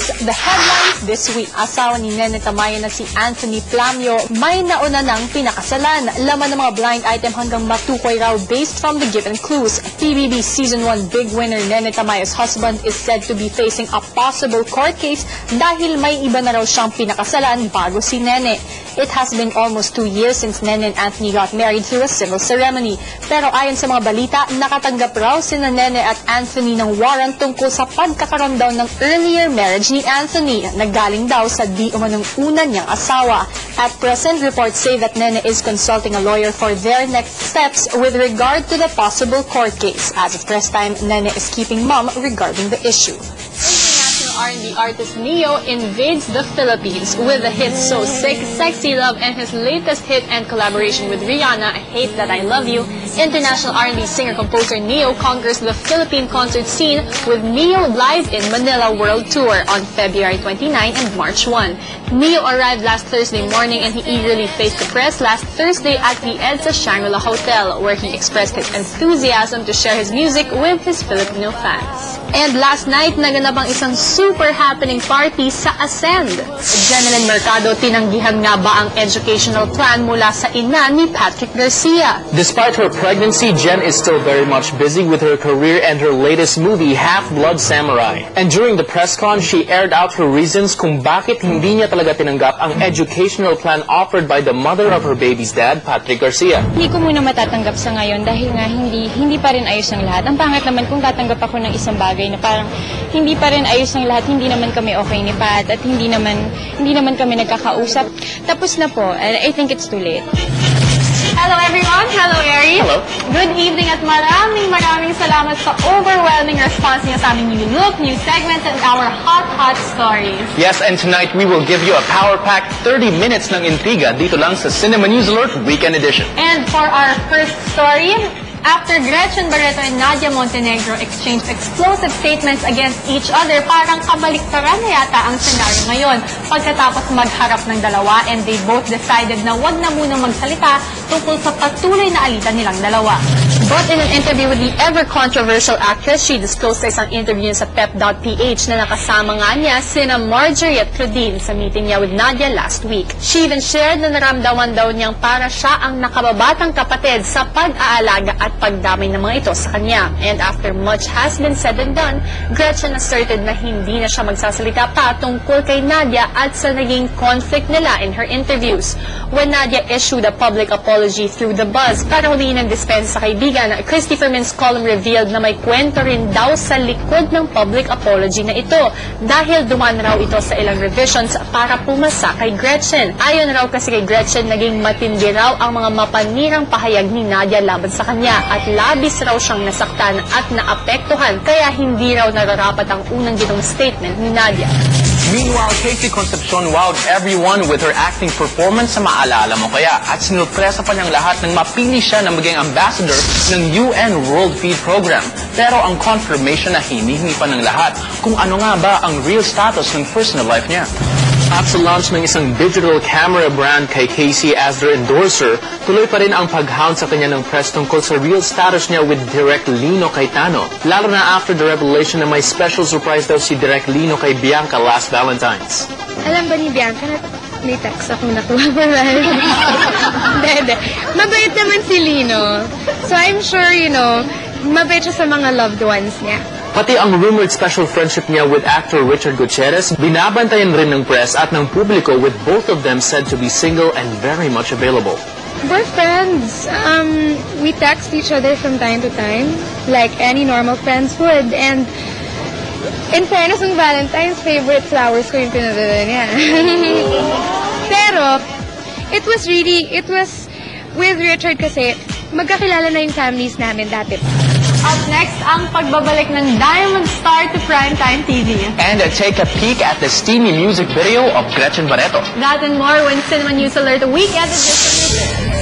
News, the headlines this week. Asawa ni Nene Tamayo na si Anthony Flamio may nauna ng pinakasalan. Laman ng mga blind item hanggang matukoy raw based from the given clues. PBB Season 1 big winner Nene Tamayo's husband is said to be facing a possible court case dahil may iba na raw siyang pinakasalan bago si Nene. It has been almost 2 years since Nene and Anthony got married through a civil ceremony. Pero ayon sa mga balita, nakatanggap raw sina Nene at Anthony ng warrant tungkol sa pagkakaroon daw ng earlier marriage ni Anthony. Naggaling daw sa di umanong una niyang asawa. At present, reports say that Nene is consulting a lawyer for their next steps with regard to the possible court case. As of press time, Nene is keeping mum regarding the issue. R&B artist Neo invades the Philippines with the hits So Sick, Sexy Love, and his latest hit and collaboration with Rihanna, I Hate That I Love You. International R&B singer-composer Neo conquers the Philippine concert scene with Neo Live in Manila World Tour on February 29 and March 1. Neo arrived last Thursday morning and he eagerly faced the press last Thursday at the EDSA Shangri-La Hotel, where he expressed his enthusiasm to share his music with his Filipino fans. And last night, naganap ang isang super happening party sa Ascend. Jeneline Mercado, tinanggihan nga ba ang educational plan mula sa ina ni Patrick Garcia? Despite her pregnancy, Jen is still very much busy with her career and her latest movie, Half-Blood Samurai. And during the press con, she aired out her reasons kung bakit hindi niya talaga tinanggap ang educational plan offered by the mother of her baby's dad, Patrick Garcia. Hindi ko muna matatanggap sa ngayon dahil nga hindi pa rin ayos ang lahat. Ang pangit naman kung tatanggap ako ng isang bagay na parang hindi pa rin ayos ang lahat, hindi naman kami okay ni Pat at hindi naman kami nagkakausap. Tapos na po, I think it's too late. Hello everyone! Hello Eri! Hello! Good evening at maraming salamat sa overwhelming response niya sa aming new look, new segments, and our hot stories. Yes, and tonight we will give you a power-packed 30 minutes ng intriga dito lang sa Cinema News Alert Weekend Edition. And for our first story, after Gretchen Barreto and Nadia Montenegro exchanged explosive statements against each other, parang kabaliktaran na yata ang senaryo ngayon. Pagkatapos magharap ng dalawa, and they both decided na wag na munang magsalita tungkol sa patuloy na alitan nilang dalawa. But in an interview with the ever-controversial actress, she disclosed sa isang interview sa pep.ph na nakasama nga niya sina Marjorie at Claudine sa meeting niya with Nadia last week. She even shared na naramdaman daw niyang para siya ang nakababatang kapatid sa pag-aalaga at pagdamay ng mga ito sa kanya. And after much has been said and done, Gretchen asserted na hindi na siya magsasalita pa tungkol kay Nadia at sa naging conflict nila in her interviews. When Nadia issued a public apology through The Buzz para humingi ng dispensa sa kaibigan, Christy Fermin's column revealed na may kwento rin daw sa likod ng public apology na ito dahil dumaan raw ito sa ilang revisions para pumasa kay Gretchen. Ayon raw kasi kay Gretchen, naging matindi raw ang mga mapanirang pahayag ni Nadia laban sa kanya at labis raw siyang nasaktan at naapektuhan kaya hindi raw nararapat ang unang ginong statement ni Nadia. Meanwhile, Casey Concepcion wowed everyone with her acting performance sa Maalala Mo Kaya at sinurpresa pa niyang lahat nang mapili siya na maging ambassador ng UN World Feed Program. Pero ang confirmation na hinihingi pa ng lahat kung ano nga ba ang real status ng personal life niya. At sa launch ng isang digital camera brand kay Casey as their endorser, tuloy pa rin ang pag-hound sa kanya ng press tungkol sa real status niya with Direk Lino Cayetano. Lalo na after the revelation na may special surprise daw si Direk Lino kay Bianca last Valentine's. Alam ba ni Bianca na may text akong nakuha pa ba? Hindi. Mabait naman si Lino. So I'm sure, mabait siya sa mga loved ones niya. Pati ang rumored special friendship niya with actor Richard Gutierrez, binabantayan rin ng press at ng publiko with both of them said to be single and very much available. We're friends. We text each other from time to time, like any normal friends would. And in fairness, ng Valentine's, favorite flowers ko yung pinadala niya. Pero, it was with Richard kasi, magkakilala na yung families namin dati pa. Up next, ang pagbabalik ng Diamond Star to Primetime TV. And take a peek at the steamy music video of Gretchen Barreto. That and more when Cinema News Alert Weekend Edition.